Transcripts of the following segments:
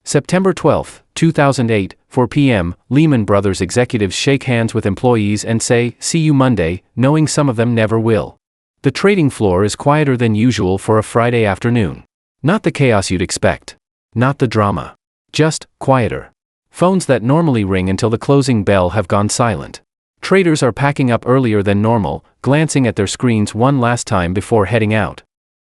September 12, 2008, 4 p.m., Lehman Brothers executives shake hands with employees and say, "See you Monday," knowing some of them never will. The trading floor is quieter than usual for a Friday afternoon. Not the chaos you'd expect. Not the drama. Just quieter. Phones that normally ring until the closing bell have gone silent. Traders are packing up earlier than normal, glancing at their screens one last time before heading out.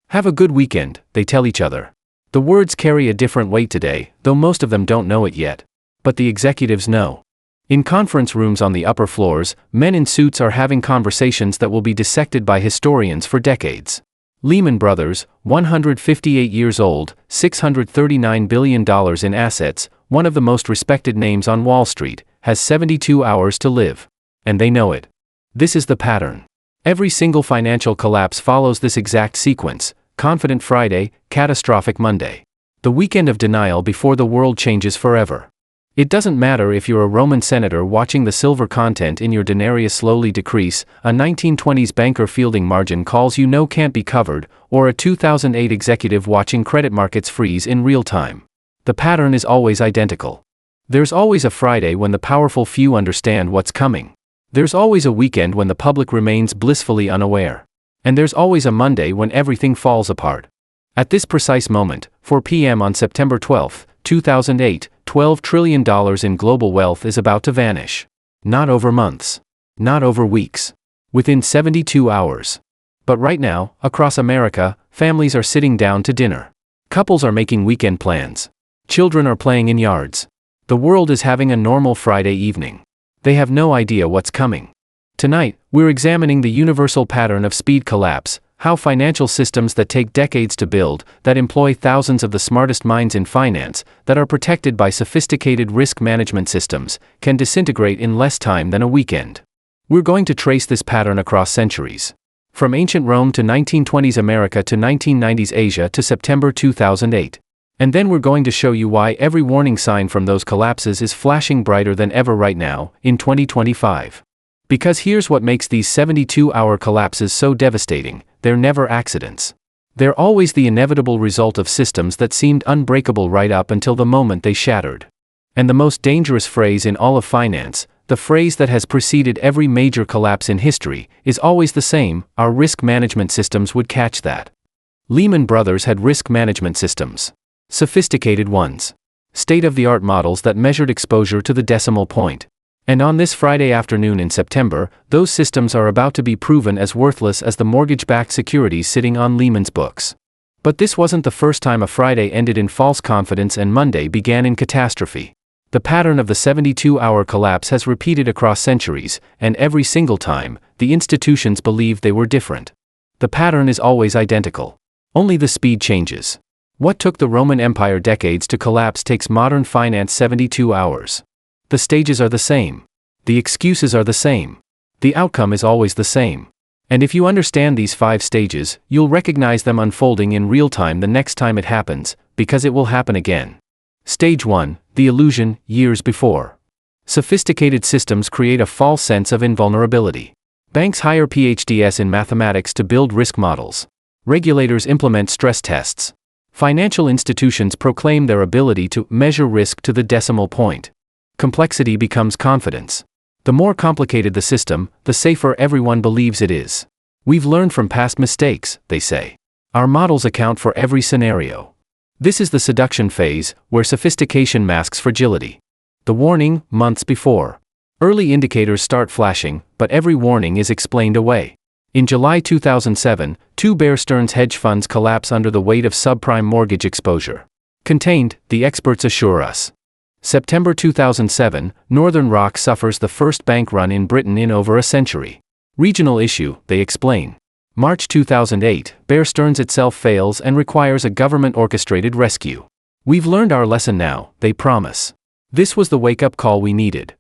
"Have a good weekend," they tell each other. The words carry a different weight today, though most of them don't know it yet. But the executives know. In conference rooms on the upper floors, men in suits are having conversations that will be dissected by historians for decades. Lehman Brothers, 158 years old, $639 billion in assets, one of the most respected names on Wall Street, has 72 hours to live. And they know it. This is the pattern. Every single financial collapse follows this exact sequence: confident Friday, catastrophic Monday. The weekend of denial before the world changes forever. It doesn't matter if you're a Roman senator watching the silver content in your denarius slowly decrease, a 1920s banker fielding margin calls you no can't be covered, or a 2008 executive watching credit markets freeze in real time. The pattern is always identical. There's always a Friday when the powerful few understand what's coming. There's always a weekend when the public remains blissfully unaware. And there's always a Monday when everything falls apart. At this precise moment, 4 p.m. on September 12, 2008, $12 trillion in global wealth is about to vanish. Not over months. Not over weeks. Within 72 hours. But right now, across America, families are sitting down to dinner. Couples are making weekend plans. Children are playing in yards. The world is having a normal Friday evening. They have no idea what's coming. Tonight, we're examining the universal pattern of speed collapse, how financial systems that take decades to build, that employ thousands of the smartest minds in finance, that are protected by sophisticated risk management systems, can disintegrate in less time than a weekend. We're going to trace this pattern across centuries. From ancient Rome to 1920s America to 1990s Asia to September 2008. And then we're going to show you why every warning sign from those collapses is flashing brighter than ever right now, in 2025. Because here's what makes these 72-hour collapses so devastating: they're never accidents. They're always the inevitable result of systems that seemed unbreakable right up until the moment they shattered. And the most dangerous phrase in all of finance, the phrase that has preceded every major collapse in history, is always the same: our risk management systems would catch that. Lehman Brothers had risk management systems. Sophisticated ones. State-of-the-art models that measured exposure to the decimal point. And on this Friday afternoon in September, those systems are about to be proven as worthless as the mortgage-backed securities sitting on Lehman's books. But this wasn't the first time a Friday ended in false confidence and Monday began in catastrophe. The pattern of the 72-hour collapse has repeated across centuries, and every single time, the institutions believed they were different. The pattern is always identical. Only the speed changes. What took the Roman Empire decades to collapse takes modern finance 72 hours. The stages are the same. The excuses are the same. The outcome is always the same. And if you understand these 5 stages, you'll recognize them unfolding in real time the next time it happens, because it will happen again. Stage 1, the illusion, years before. Sophisticated systems create a false sense of invulnerability. Banks hire PhDs in mathematics to build risk models. Regulators implement stress tests. Financial institutions proclaim their ability to measure risk to the decimal point. Complexity becomes confidence. The more complicated the system, the safer everyone believes it is. We've learned from past mistakes, they say. Our models account for every scenario. This is the seduction phase, where sophistication masks fragility. The warning, months before. Early indicators start flashing, but every warning is explained away. In July 2007, 2 Bear Stearns hedge funds collapse under the weight of subprime mortgage exposure. Contained, the experts assure us. September 2007, Northern Rock suffers the first bank run in Britain in over a century. Regional issue, they explain. March 2008, Bear Stearns itself fails and requires a government-orchestrated rescue. We've learned our lesson now, they promise. This was the wake-up call we needed.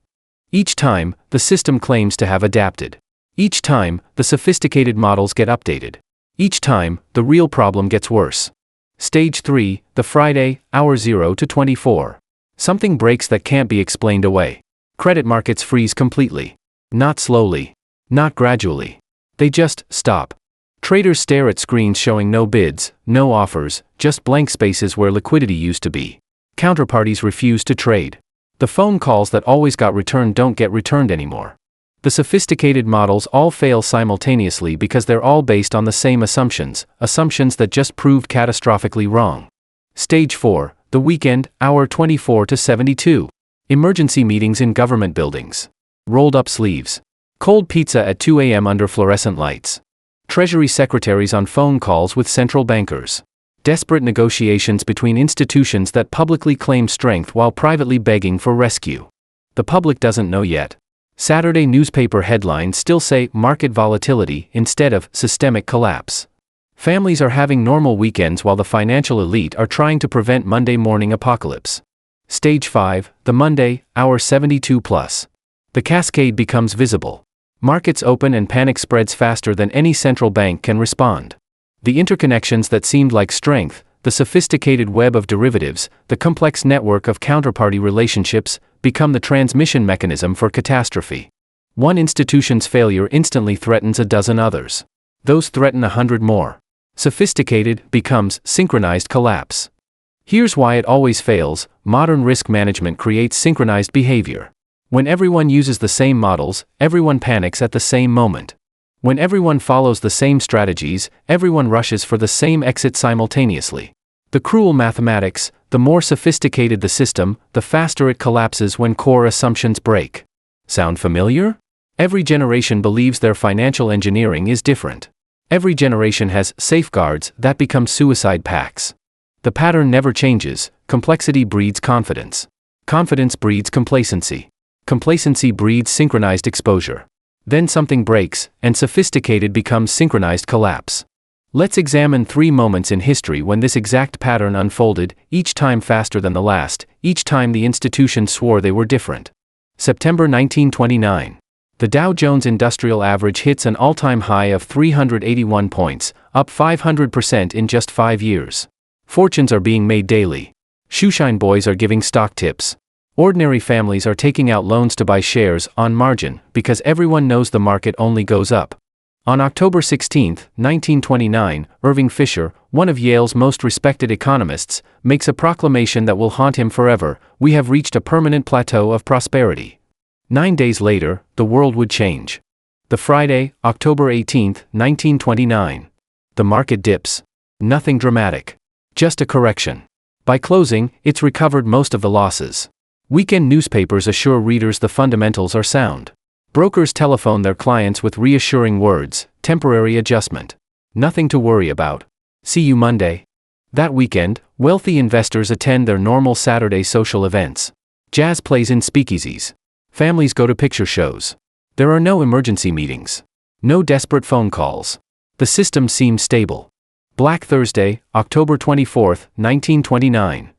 Each time, the system claims to have adapted. Each time, the sophisticated models get updated. Each time, the real problem gets worse. Stage 3, the Friday, hour 0 to 24. Something breaks that can't be explained away. Credit markets freeze completely. Not slowly. Not gradually. They just stop. Traders stare at screens showing no bids, no offers, just blank spaces where liquidity used to be. Counterparties refuse to trade. The phone calls that always got returned don't get returned anymore. The sophisticated models all fail simultaneously because they're all based on the same assumptions that just proved catastrophically wrong. Stage 4, the weekend, hour 24 to 72. Emergency meetings in government buildings. Rolled up sleeves. Cold pizza at 2 a.m. under fluorescent lights. Treasury secretaries on phone calls with central bankers. Desperate negotiations between institutions that publicly claim strength while privately begging for rescue. The public doesn't know yet. Saturday newspaper headlines still say market volatility instead of systemic collapse. Families are having normal weekends while the financial elite are trying to prevent Monday morning apocalypse. Stage 5, the Monday, hour 72 plus. The cascade becomes visible. Markets open and panic spreads faster than any central bank can respond. The interconnections that seemed like strength, the sophisticated web of derivatives, the complex network of counterparty relationships, become the transmission mechanism for catastrophe. One institution's failure instantly threatens a dozen others. Those threaten 100 more. Sophisticated becomes synchronized collapse. Here's why it always fails: modern risk management creates synchronized behavior. When everyone uses the same models, everyone panics at the same moment. When everyone follows the same strategies, everyone rushes for the same exit simultaneously. The cruel mathematics: the more sophisticated the system, the faster it collapses when core assumptions break. Sound familiar? Every generation believes their financial engineering is different. Every generation has safeguards that become suicide pacts. The pattern never changes: complexity breeds confidence. Confidence breeds complacency. Complacency breeds synchronized exposure. Then something breaks, and sophisticated becomes synchronized collapse. Let's examine 3 moments in history when this exact pattern unfolded, each time faster than the last, each time the institution swore they were different. September 1929. The Dow Jones Industrial Average hits an all-time high of 381 points, up 500% in just 5 years. Fortunes are being made daily. Shoeshine boys are giving stock tips. Ordinary families are taking out loans to buy shares on margin because everyone knows the market only goes up. On October 16, 1929, Irving Fisher, one of Yale's most respected economists, makes a proclamation that will haunt him forever: "We have reached a permanent plateau of prosperity." 9 days later, the world would change. The Friday, October 18, 1929. The market dips. Nothing dramatic. Just a correction. By closing, it's recovered most of the losses. Weekend newspapers assure readers the fundamentals are sound. Brokers telephone their clients with reassuring words: temporary adjustment. Nothing to worry about. See you Monday. That weekend, wealthy investors attend their normal Saturday social events. Jazz plays in speakeasies. Families go to picture shows. There are no emergency meetings. No desperate phone calls. The system seems stable. Black Thursday, October 24, 1929.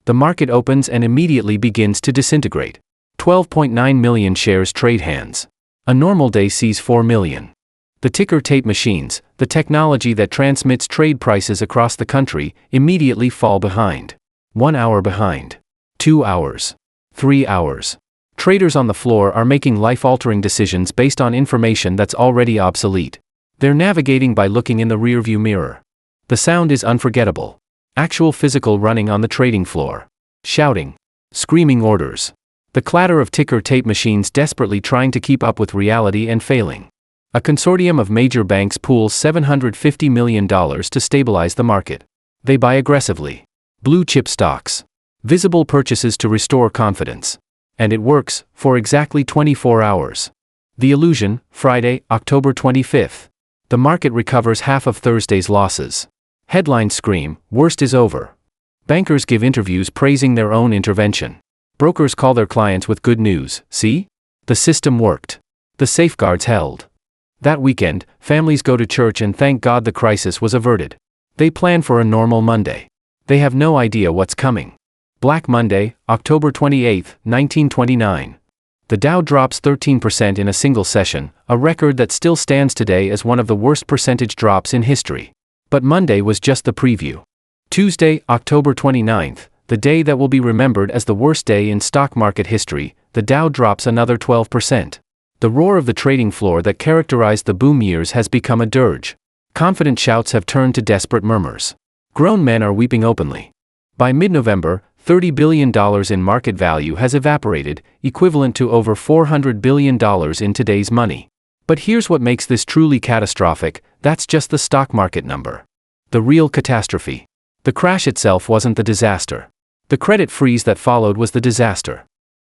The market opens and immediately begins to disintegrate. 12.9 million shares trade hands. A normal day sees 4 million. The ticker tape machines, the technology that transmits trade prices across the country, immediately fall behind. 1 hour behind. 2 hours. 3 hours. Traders on the floor are making life-altering decisions based on information that's already obsolete. They're navigating by looking in the rearview mirror. The sound is unforgettable. Actual physical running on the trading floor. Shouting. Screaming orders. The clatter of ticker tape machines desperately trying to keep up with reality and failing. A consortium of major banks pools $750 million to stabilize the market. They buy aggressively. Blue chip stocks. Visible purchases to restore confidence. And it works, for exactly 24 hours. The illusion, Friday, October 25th. The market recovers half of Thursday's losses. Headlines scream, "Worst is over." Bankers give interviews praising their own intervention. Brokers call their clients with good news: "See? The system worked. The safeguards held." That weekend, families go to church and thank God the crisis was averted. They plan for a normal Monday. They have no idea what's coming. Black Monday, October 28, 1929. The Dow drops 13% in a single session, a record that still stands today as one of the worst percentage drops in history. But Monday was just the preview. Tuesday, October 29th, the day that will be remembered as the worst day in stock market history, the Dow drops another 12%. The roar of the trading floor that characterized the boom years has become a dirge. Confident shouts have turned to desperate murmurs. Grown men are weeping openly. By mid-November, $30 billion in market value has evaporated, equivalent to over $400 billion in today's money. But here's what makes this truly catastrophic: that's just the stock market number. The real catastrophe. The crash itself wasn't the disaster. The credit freeze that followed was the disaster.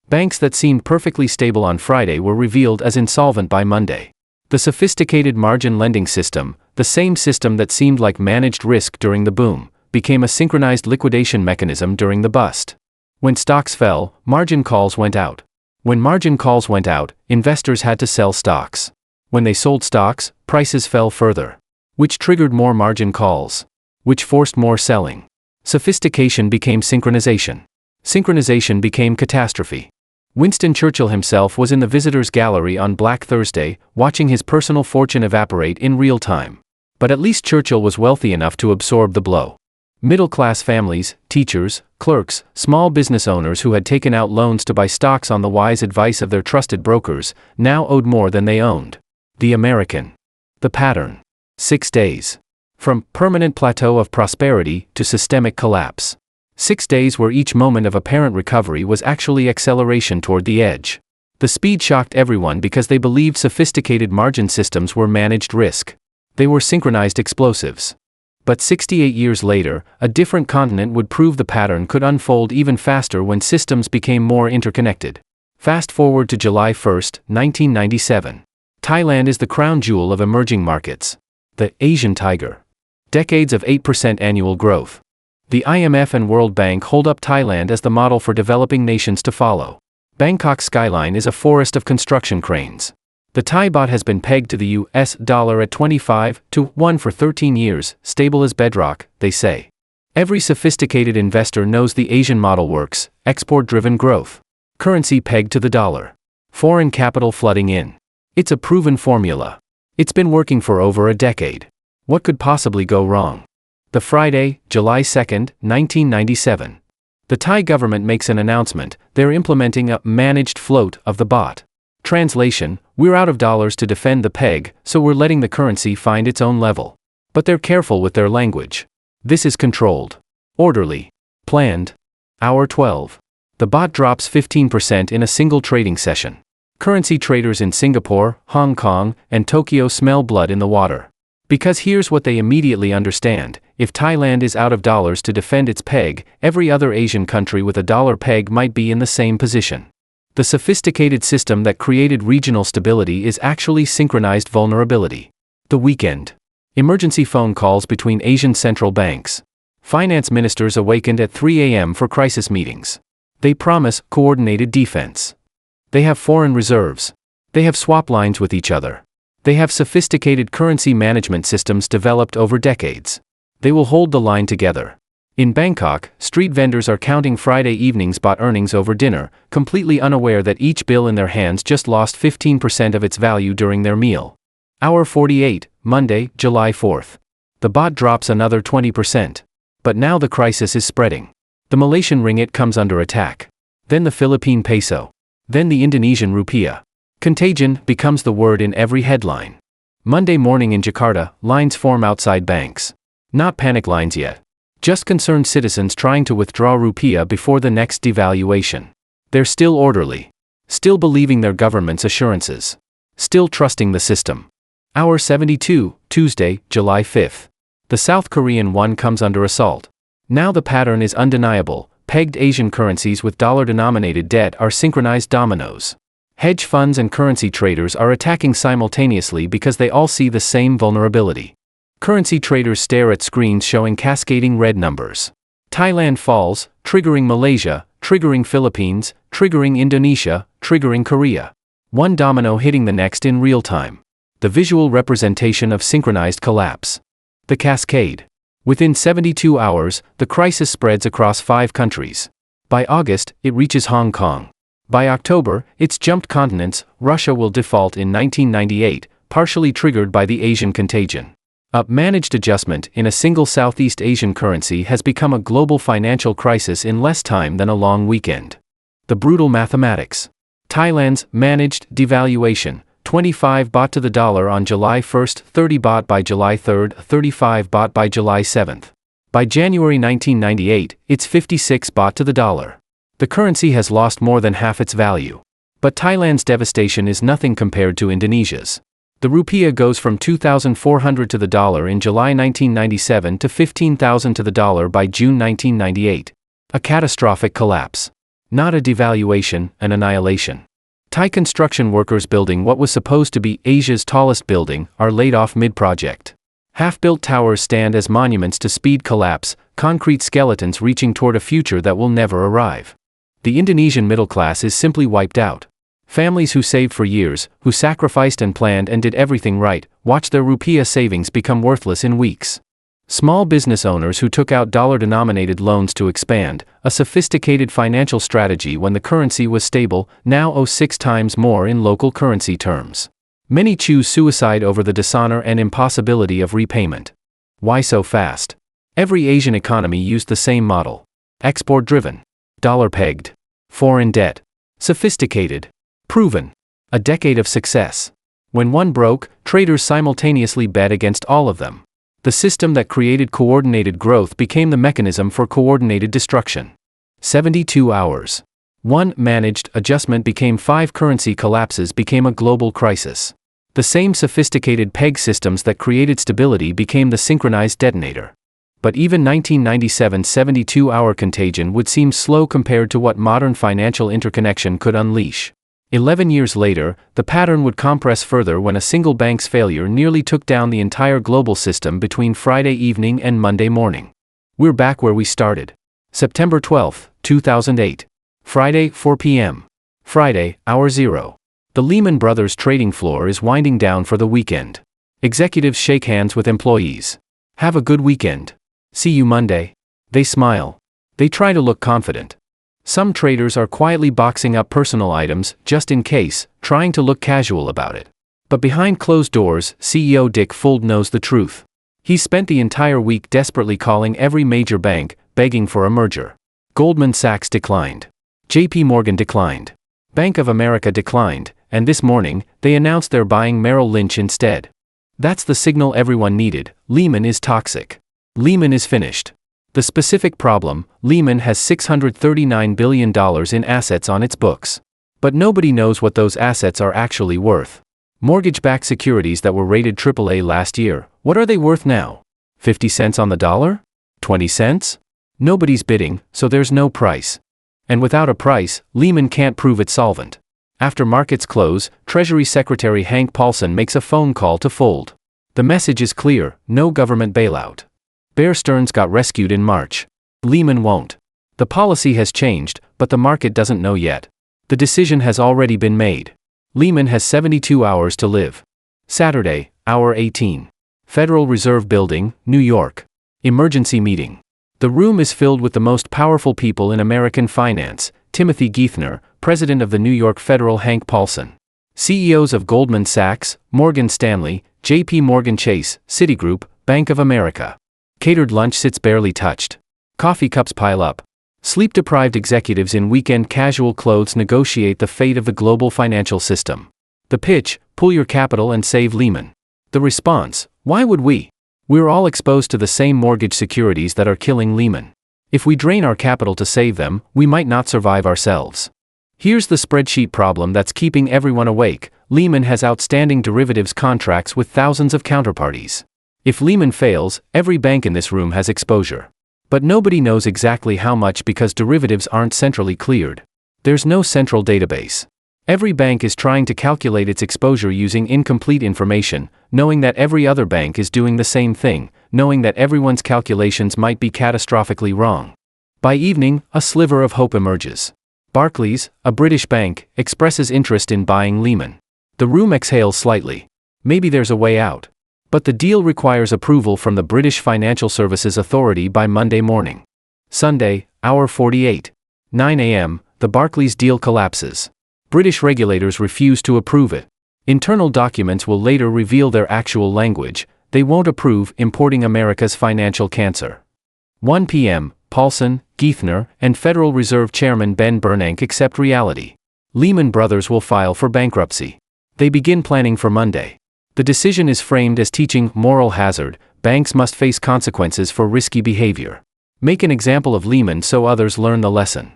Banks that seemed perfectly stable on Friday were revealed as insolvent by Monday. The sophisticated margin lending system, the same system that seemed like managed risk during the boom, became a synchronized liquidation mechanism during the bust. When stocks fell, margin calls went out. When margin calls went out, investors had to sell stocks. When they sold stocks, prices fell further, which triggered more margin calls, which forced more selling. Sophistication became synchronization. Synchronization became catastrophe. Winston Churchill himself was in the visitors' gallery on Black Thursday, watching his personal fortune evaporate in real time. But at least Churchill was wealthy enough to absorb the blow. Middle-class families, teachers, clerks, small business owners who had taken out loans to buy stocks on the wise advice of their trusted brokers, now owed more than they owned. The American. The pattern. 6 days. From permanent plateau of prosperity to systemic collapse. 6 days where each moment of apparent recovery was actually acceleration toward the edge. The speed shocked everyone because they believed sophisticated margin systems were managed risk. They were synchronized explosives. But 68 years later, a different continent would prove the pattern could unfold even faster when systems became more interconnected. Fast forward to July 1, 1997. Thailand is the crown jewel of emerging markets. The Asian tiger. Decades of 8% annual growth. The IMF and World Bank hold up Thailand as the model for developing nations to follow. Bangkok's skyline is a forest of construction cranes. The Thai baht has been pegged to the US dollar at 25 to 1 for 13 years, stable as bedrock, they say. Every sophisticated investor knows the Asian model works: export-driven growth. Currency pegged to the dollar. Foreign capital flooding in. It's a proven formula. It's been working for over a decade. What could possibly go wrong? The Friday, July 2, 1997. The Thai government makes an announcement: they're implementing a managed float of the baht. Translation: we're out of dollars to defend the peg, so we're letting the currency find its own level. But they're careful with their language. This is controlled, orderly, planned. Hour 12. The baht drops 15% in a single trading session. Currency traders in Singapore, Hong Kong, and Tokyo smell blood in the water. Because here's what they immediately understand: if Thailand is out of dollars to defend its peg, every other Asian country with a dollar peg might be in the same position. The sophisticated system that created regional stability is actually synchronized vulnerability. The weekend. Emergency phone calls between Asian central banks. Finance ministers awakened at 3 a.m. for crisis meetings. They promise coordinated defense. They have foreign reserves. They have swap lines with each other. They have sophisticated currency management systems developed over decades. They will hold the line together. In Bangkok, street vendors are counting Friday evening's baht earnings over dinner, completely unaware that each bill in their hands just lost 15% of its value during their meal. Hour 48, Monday, July 4th. The baht drops another 20%. But now the crisis is spreading. The Malaysian ringgit comes under attack. Then the Philippine peso. Then the Indonesian rupiah. Contagion becomes the word in every headline. Monday morning in Jakarta, lines form outside banks. Not panic lines yet. Just concerned citizens trying to withdraw rupiah before the next devaluation. They're still orderly. Still believing their government's assurances. Still trusting the system. Hour 72, Tuesday, July 5th. The South Korean won comes under assault. Now the pattern is undeniable: pegged Asian currencies with dollar-denominated debt are synchronized dominoes. Hedge funds and currency traders are attacking simultaneously because they all see the same vulnerability. Currency traders stare at screens showing cascading red numbers. Thailand falls, triggering Malaysia, triggering Philippines, triggering Indonesia, triggering Korea. One domino hitting the next in real time. The visual representation of synchronized collapse. The cascade. Within 72 hours, the crisis spreads across 5 countries. By August, it reaches Hong Kong. By October, it's jumped continents. Russia will default in 1998, partially triggered by the Asian Contagion. A managed adjustment in a single Southeast Asian currency has become a global financial crisis in less time than a long weekend. The brutal mathematics. Thailand's managed devaluation: 25 baht to the dollar on July 1st, 30 baht by July 3rd, 35 baht by July 7th. By January 1998, it's 56 baht to the dollar. The currency has lost more than half its value. But Thailand's devastation is nothing compared to Indonesia's. The rupiah goes from 2,400 to the dollar in July 1997 to 15,000 to the dollar by June 1998. A catastrophic collapse. Not a devaluation, an annihilation. Thai construction workers building what was supposed to be Asia's tallest building are laid off mid-project. Half-built towers stand as monuments to speed collapse, concrete skeletons reaching toward a future that will never arrive. The Indonesian middle class is simply wiped out. Families who saved for years, who sacrificed and planned and did everything right, watch their rupiah savings become worthless in weeks. Small business owners who took out dollar-denominated loans to expand, a sophisticated financial strategy when the currency was stable, now owe 6 times more in local currency terms. Many choose suicide over the dishonor and impossibility of repayment. Why so fast? Every Asian economy used the same model. Export-driven. Dollar-pegged. Foreign debt. Sophisticated. Proven. A decade of success. When one broke, traders simultaneously bet against all of them. The system that created coordinated growth became the mechanism for coordinated destruction. 72 hours. One managed adjustment became 5 currency collapses became a global crisis. The same sophisticated peg systems that created stability became the synchronized detonator. But even 1997's 72-hour contagion would seem slow compared to what modern financial interconnection could unleash. 11 years later, the pattern would compress further when a single bank's failure nearly took down the entire global system between Friday evening and Monday morning. We're back where we started. September 12, 2008. Friday, 4 p.m. Friday, hour 0. The Lehman Brothers trading floor is winding down for the weekend. Executives shake hands with employees. Have a good weekend. See you Monday. They smile. They try to look confident. Some traders are quietly boxing up personal items, just in case, trying to look casual about it. But behind closed doors, CEO Dick Fuld knows the truth. He's spent the entire week desperately calling every major bank, begging for a merger. Goldman Sachs declined. JP Morgan declined. Bank of America declined, and this morning, they announced they're buying Merrill Lynch instead. That's the signal everyone needed. Lehman is toxic. Lehman is finished. The specific problem, Lehman has $639 billion in assets on its books. But nobody knows what those assets are actually worth. Mortgage-backed securities that were rated AAA last year, what are they worth now? 50 cents on the dollar? 20 cents? Nobody's bidding, so there's no price. And without a price, Lehman can't prove it's solvent. After markets close, Treasury Secretary Hank Paulson makes a phone call to Fuld. The message is clear, no government bailout. Bear Stearns got rescued in March. Lehman won't. The policy has changed, but the market doesn't know yet. The decision has already been made. Lehman has 72 hours to live. Saturday, hour 18. Federal Reserve Building, New York. Emergency meeting. The room is filled with the most powerful people in American finance, Timothy Geithner, president of the New York Federal Hank Paulson. CEOs of Goldman Sachs, Morgan Stanley, JP Morgan Chase, Citigroup, Bank of America. Catered lunch sits barely touched. Coffee cups pile up. Sleep-deprived executives in weekend casual clothes negotiate the fate of the global financial system. The pitch, pull your capital and save Lehman. The response, why would we? We're all exposed to the same mortgage securities that are killing Lehman. If we drain our capital to save them, we might not survive ourselves. Here's the spreadsheet problem that's keeping everyone awake. Lehman has outstanding derivatives contracts with thousands of counterparties. If Lehman fails, every bank in this room has exposure. But nobody knows exactly how much because derivatives aren't centrally cleared. There's no central database. Every bank is trying to calculate its exposure using incomplete information, knowing that every other bank is doing the same thing, knowing that everyone's calculations might be catastrophically wrong. By evening, a sliver of hope emerges. Barclays, a British bank, expresses interest in buying Lehman. The room exhales slightly. Maybe there's a way out. But the deal requires approval from the British Financial Services Authority by Monday morning. Sunday, hour 48. 9 a.m., the Barclays deal collapses. British regulators refuse to approve it. Internal documents will later reveal their actual language. They won't approve importing America's financial cancer. 1 p.m., Paulson, Geithner, and Federal Reserve Chairman Ben Bernanke accept reality. Lehman Brothers will file for bankruptcy. They begin planning for Monday. The decision is framed as teaching moral hazard. Banks must face consequences for risky behavior. Make an example of Lehman so others learn the lesson.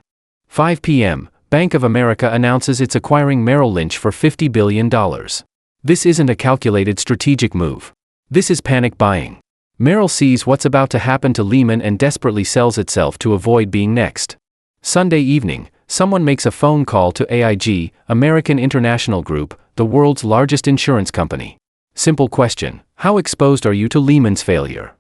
5 p.m., Bank of America announces it's acquiring Merrill Lynch for $50 billion. This isn't a calculated strategic move. This is panic buying. Merrill sees what's about to happen to Lehman and desperately sells itself to avoid being next. Sunday evening, someone makes a phone call to AIG, American International Group, the world's largest insurance company. Simple question: how exposed are you to Lehman's failure?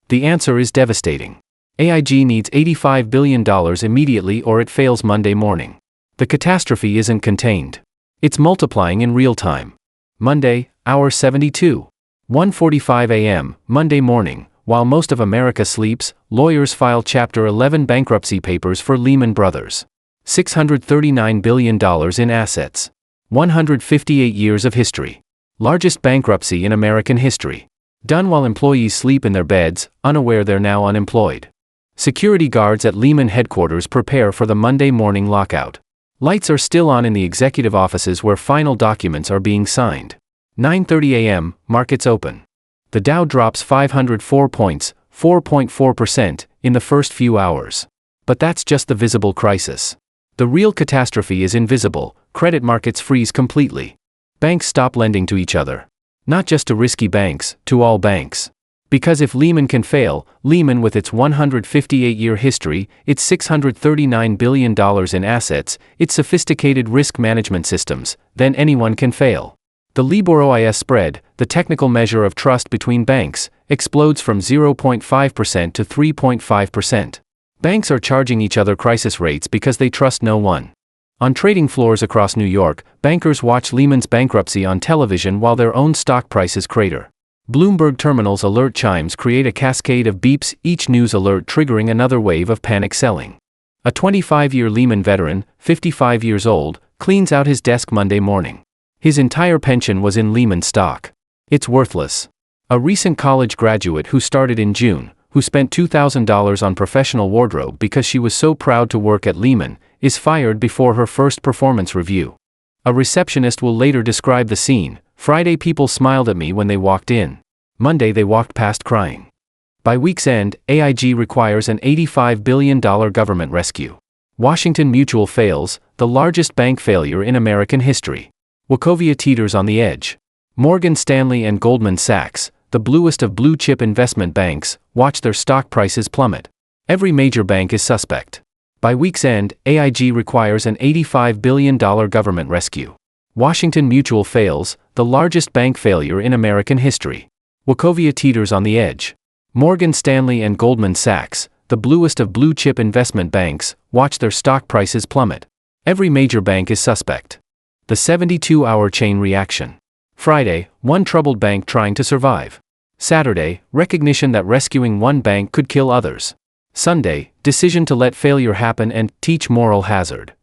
The answer is devastating. AIG needs $85 billion immediately or it fails Monday morning. The catastrophe isn't contained. It's multiplying in real time. Monday, hour 72. 1:45 a.m., Monday morning, while most of America sleeps, lawyers file Chapter 11 bankruptcy papers for Lehman Brothers. $639 billion in assets. 158 years of history. Largest bankruptcy in American history. Done while employees sleep in their beds, unaware they're now unemployed. Security guards at Lehman headquarters prepare for the Monday morning lockout. Lights are still on in the executive offices where final documents are being signed. 9:30 a.m., markets open. The Dow drops 504 points, 4.4%, in the first few hours. But that's just the visible crisis. The real catastrophe is invisible. Credit markets freeze completely. Banks stop lending to each other. Not just to risky banks, to all banks. Because if Lehman can fail, Lehman with its 158-year history, its $639 billion in assets, its sophisticated risk management systems, then anyone can fail. The LIBOR-OIS spread, the technical measure of trust between banks, explodes from 0.5% to 3.5%. Banks are charging each other crisis rates because they trust no one. On trading floors across New York, bankers watch Lehman's bankruptcy on television while their own stock prices crater. Bloomberg Terminal's alert chimes create a cascade of beeps, each news alert triggering another wave of panic selling. A 25-year Lehman veteran, 55 years old, cleans out his desk Monday morning. His entire pension was in Lehman stock. It's worthless. A recent college graduate who started in June, who spent $2,000 on professional wardrobe because she was so proud to work at Lehman, is fired before her first performance review. A receptionist will later describe the scene. Friday people smiled at me when they walked in. Monday they walked past crying. By week's end, AIG requires an $85 billion government rescue. Washington Mutual fails, the largest bank failure in American history. Wachovia teeters on the edge. Morgan Stanley and Goldman Sachs, the bluest of blue-chip investment banks, watch their stock prices plummet. Every major bank is suspect. By week's end, AIG requires an $85 billion government rescue. Washington Mutual fails, the largest bank failure in American history. Wachovia teeters on the edge. Morgan Stanley and Goldman Sachs, the bluest of blue-chip investment banks, watch their stock prices plummet. Every major bank is suspect. The 72-hour chain reaction. Friday, one troubled bank trying to survive. Saturday, recognition that rescuing one bank could kill others. Sunday, decision to let failure happen and teach moral hazard.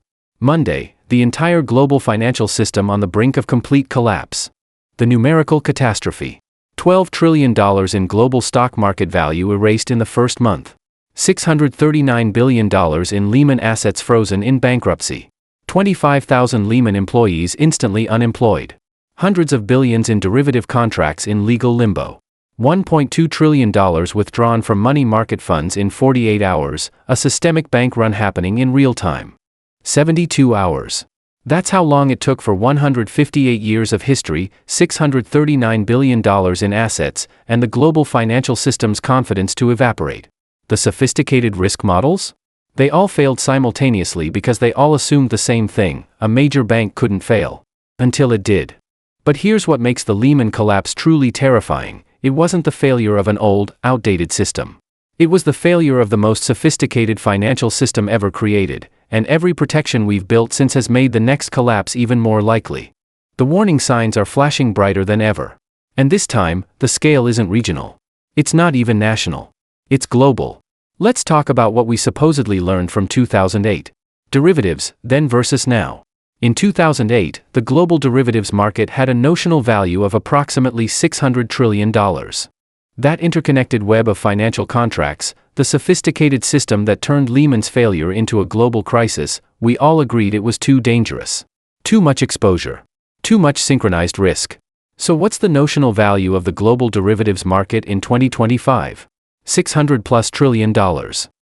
Monday, the entire global financial system on the brink of complete collapse. The numerical catastrophe. $12 trillion in global stock market value erased in the first month. $639 billion in Lehman assets frozen in bankruptcy. 25,000 Lehman employees instantly unemployed. Hundreds of billions in derivative contracts in legal limbo. $1.2 trillion withdrawn from money market funds in 48 hours, a systemic bank run happening in real time. 72 hours. That's how long it took for 158 years of history, $639 billion in assets, and the global financial system's confidence to evaporate. The sophisticated risk models? They all failed simultaneously because they all assumed the same thing: a major bank couldn't fail. Until it did. But here's what makes the Lehman collapse truly terrifying: it wasn't the failure of an old, outdated system. It was the failure of the most sophisticated financial system ever created, and every protection we've built since has made the next collapse even more likely. The warning signs are flashing brighter than ever. And this time, the scale isn't regional. It's not even national. It's global. Let's talk about what we supposedly learned from 2008. Derivatives, then versus now. In 2008, the global derivatives market had a notional value of approximately $600 trillion. That interconnected web of financial contracts, the sophisticated system that turned Lehman's failure into a global crisis, we all agreed it was too dangerous. Too much exposure. Too much synchronized risk. So what's the notional value of the global derivatives market in 2025? $600+ trillion.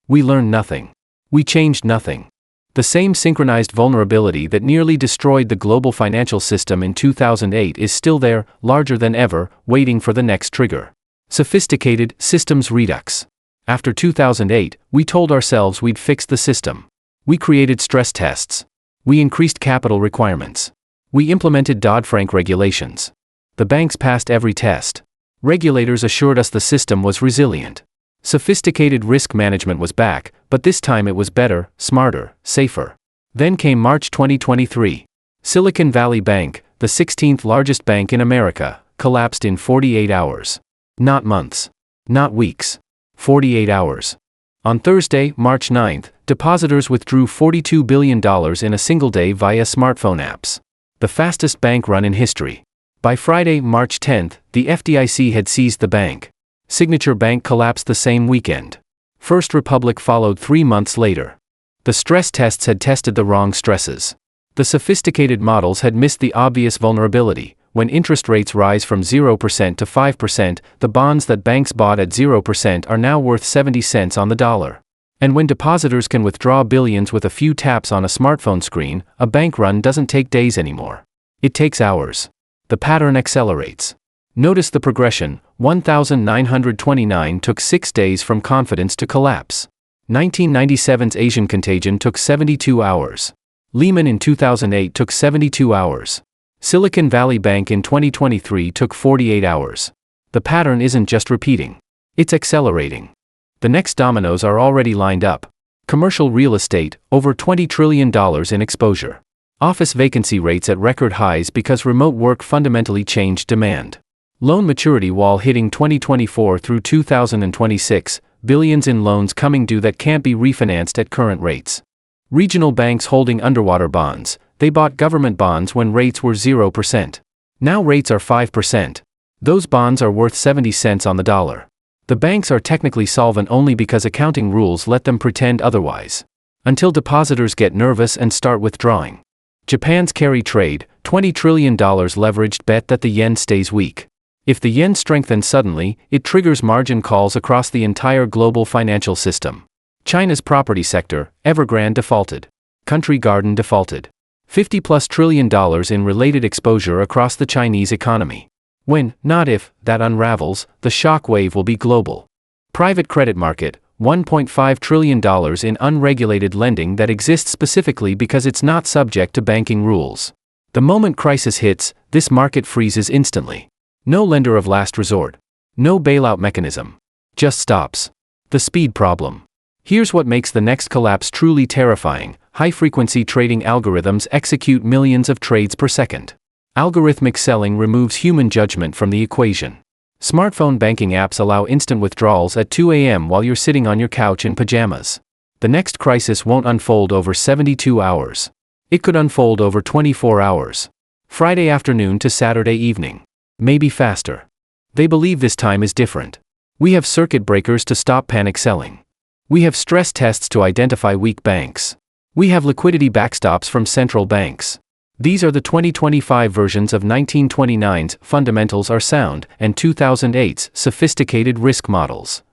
We learned nothing. We changed nothing. The same synchronized vulnerability that nearly destroyed the global financial system in 2008 is still there, larger than ever, waiting for the next trigger. Sophisticated systems redux. After 2008, we told ourselves we'd fix the system. We created stress tests. We increased capital requirements. We implemented Dodd-Frank regulations. The banks passed every test. Regulators assured us the system was resilient. Sophisticated risk management was back, but this time it was better, smarter, safer. Then came March 2023. Silicon Valley Bank, the 16th largest bank in America, collapsed in 48 hours. Not months. Not weeks. 48 hours. On Thursday, March 9th, depositors withdrew $42 billion in a single day via smartphone apps. The fastest bank run in history. By Friday, March 10th, the FDIC had seized the bank. Signature Bank collapsed the same weekend. First Republic followed 3 months later. The stress tests had tested the wrong stresses. The sophisticated models had missed the obvious vulnerability. When interest rates rise from 0% to 5%, the bonds that banks bought at 0% are now worth 70 cents on the dollar. And when depositors can withdraw billions with a few taps on a smartphone screen, a bank run doesn't take days anymore. It takes hours. The pattern accelerates. Notice the progression. 1929 took 6 days from confidence to collapse. 1997's Asian Contagion took 72 hours. Lehman in 2008 took 72 hours. Silicon Valley Bank in 2023 took 48 hours. The pattern isn't just repeating. It's accelerating. The next dominoes are already lined up. Commercial real estate, over $20 trillion in exposure. Office vacancy rates at record highs because remote work fundamentally changed demand. Loan maturity wall hitting 2024 through 2026, billions in loans coming due that can't be refinanced at current rates. Regional banks holding underwater bonds. They bought government bonds when rates were 0%. Now rates are 5%. Those bonds are worth 70 cents on the dollar. The banks are technically solvent only because accounting rules let them pretend otherwise. Until depositors get nervous and start withdrawing. Japan's carry trade, $20 trillion leveraged bet that the yen stays weak. If the yen strengthens suddenly, it triggers margin calls across the entire global financial system. China's property sector, Evergrande defaulted. Country Garden defaulted. $50+ trillion in related exposure across the Chinese economy. When, not if, that unravels, the shock wave will be global. Private credit market, $1.5 trillion in unregulated lending that exists specifically because it's not subject to banking rules. The moment crisis hits, this market freezes instantly. No lender of last resort. No bailout mechanism. Just stops. The speed problem. Here's what makes the next collapse truly terrifying. High-frequency trading algorithms execute millions of trades per second. Algorithmic selling removes human judgment from the equation. Smartphone banking apps allow instant withdrawals at 2 a.m. while you're sitting on your couch in pajamas. The next crisis won't unfold over 72 hours. It could unfold over 24 hours. Friday afternoon to Saturday evening. Maybe faster. They believe this time is different. We have circuit breakers to stop panic selling. We have stress tests to identify weak banks. We have liquidity backstops from central banks. These are the 2025 versions of 1929's fundamentals are sound and 2008's sophisticated risk models.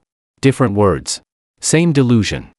Different words. Same delusion.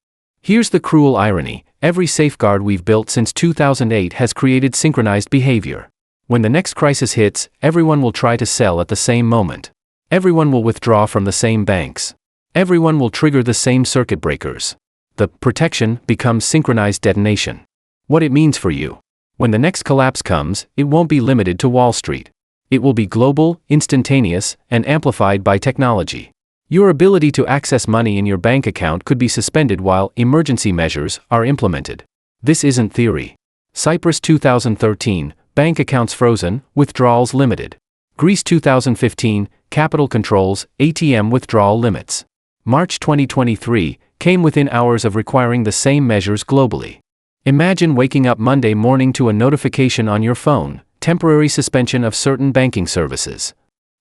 Here's the cruel irony. Every safeguard we've built since 2008 has created synchronized behavior. When the next crisis hits, everyone will try to sell at the same moment. Everyone will withdraw from the same banks. Everyone will trigger the same circuit breakers. The protection becomes synchronized detonation. What it means for you. When the next collapse comes, it won't be limited to Wall Street. It will be global, instantaneous, and amplified by technology. Your ability to access money in your bank account could be suspended while emergency measures are implemented. This isn't theory. Cyprus 2013, bank accounts frozen, withdrawals limited. Greece 2015, capital controls, ATM withdrawal limits. March 2023, came within hours of requiring the same measures globally. Imagine waking up Monday morning to a notification on your phone, temporary suspension of certain banking services.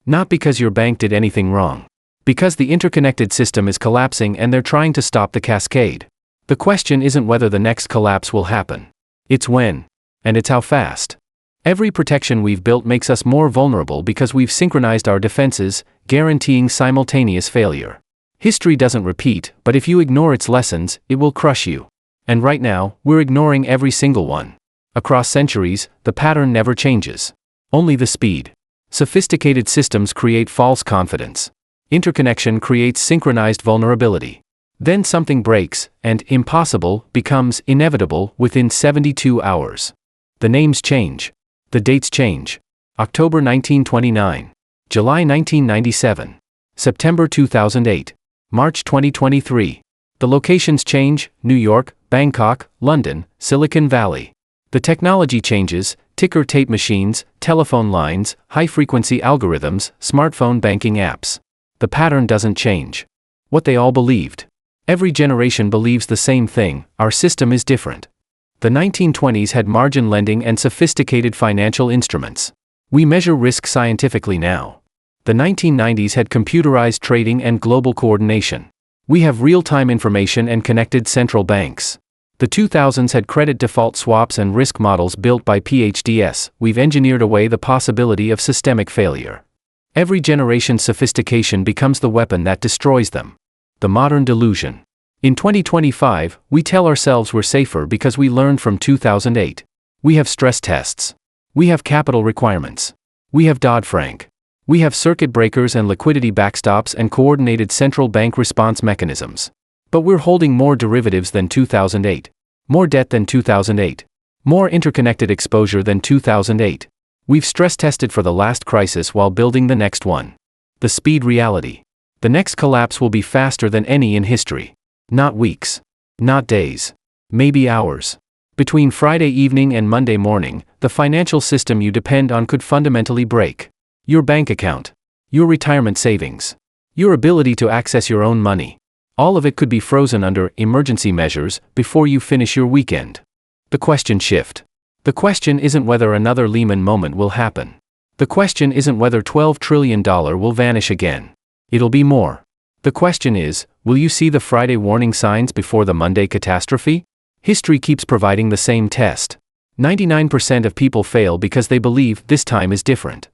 Not because your bank did anything wrong. Because the interconnected system is collapsing and they're trying to stop the cascade. The question isn't whether the next collapse will happen. It's when. And it's how fast. Every protection we've built makes us more vulnerable because we've synchronized our defenses, guaranteeing simultaneous failure. History doesn't repeat, but if you ignore its lessons, it will crush you. And right now, we're ignoring every single one. Across centuries, the pattern never changes. Only the speed. Sophisticated systems create false confidence. Interconnection creates synchronized vulnerability. Then something breaks, and impossible becomes inevitable within 72 hours. The names change. The dates change. October 1929. July 1997. September 2008. March 2023. The locations change: New York, Bangkok, London, Silicon Valley. The technology changes: ticker tape machines, telephone lines, high-frequency algorithms, smartphone banking apps. The pattern doesn't change. What they all believed. Every generation believes the same thing: our system is different. The 1920s had margin lending and sophisticated financial instruments. We measure risk scientifically now. The 1990s had computerized trading and global coordination. We have real-time information and connected central banks. The 2000s had credit default swaps and risk models built by PhDs. We've engineered away the possibility of systemic failure. Every generation's sophistication becomes the weapon that destroys them. The modern delusion. In 2025, we tell ourselves we're safer because we learned from 2008. We have stress tests. We have capital requirements. We have Dodd-Frank. We have circuit breakers and liquidity backstops and coordinated central bank response mechanisms. But we're holding more derivatives than 2008. More debt than 2008. More interconnected exposure than 2008. We've stress tested for the last crisis while building the next one. The speed reality. The next collapse will be faster than any in history. Not weeks. Not days. Maybe hours. Between Friday evening and Monday morning, the financial system you depend on could fundamentally break. Your bank account. Your retirement savings. Your ability to access your own money. All of it could be frozen under emergency measures before you finish your weekend. The question shift. The question isn't whether another Lehman moment will happen. The question isn't whether $12 trillion will vanish again. It'll be more. The question is, will you see the Friday warning signs before the Monday catastrophe? History keeps providing the same test. 99% of people fail because they believe this time is different.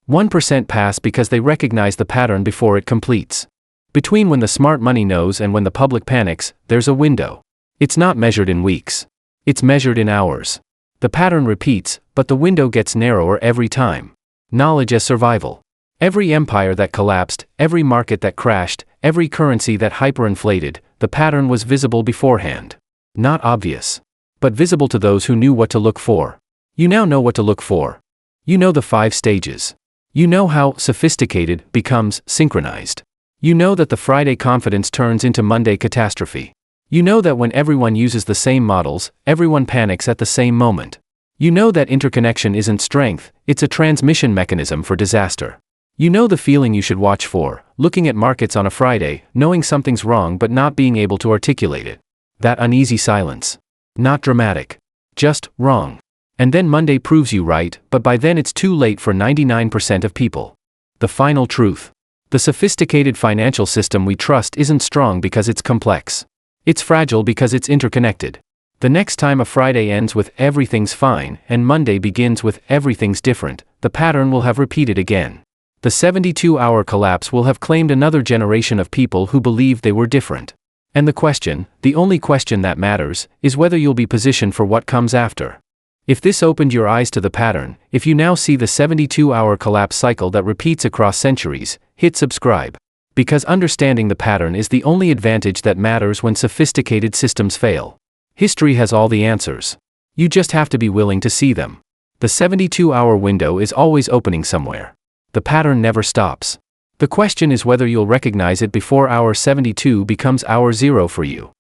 1% pass because they recognize the pattern before it completes. Between when the smart money knows and when the public panics, there's a window. It's not measured in weeks. It's measured in hours. The pattern repeats, but the window gets narrower every time. Knowledge as survival. Every empire that collapsed, every market that crashed, every currency that hyperinflated, the pattern was visible beforehand. Not obvious. But visible to those who knew what to look for. You now know what to look for. You know the 5 stages. You know how sophisticated becomes synchronized. You know that the Friday confidence turns into Monday catastrophe. You know that when everyone uses the same models, everyone panics at the same moment. You know that interconnection isn't strength, it's a transmission mechanism for disaster. You know the feeling you should watch for, looking at markets on a Friday, knowing something's wrong but not being able to articulate it. That uneasy silence. Not dramatic. Just wrong. And then Monday proves you right, but by then it's too late for 99% of people. The final truth. The sophisticated financial system we trust isn't strong because it's complex. It's fragile because it's interconnected. The next time a Friday ends with everything's fine and Monday begins with everything's different, the pattern will have repeated again. The 72-hour collapse will have claimed another generation of people who believed they were different. And the question, the only question that matters, is whether you'll be positioned for what comes after. If this opened your eyes to the pattern, if you now see the 72-hour collapse cycle that repeats across centuries, hit subscribe. Because understanding the pattern is the only advantage that matters when sophisticated systems fail. History has all the answers. You just have to be willing to see them. The 72-hour window is always opening somewhere. The pattern never stops. The question is whether you'll recognize it before hour 72 becomes hour 0 for you.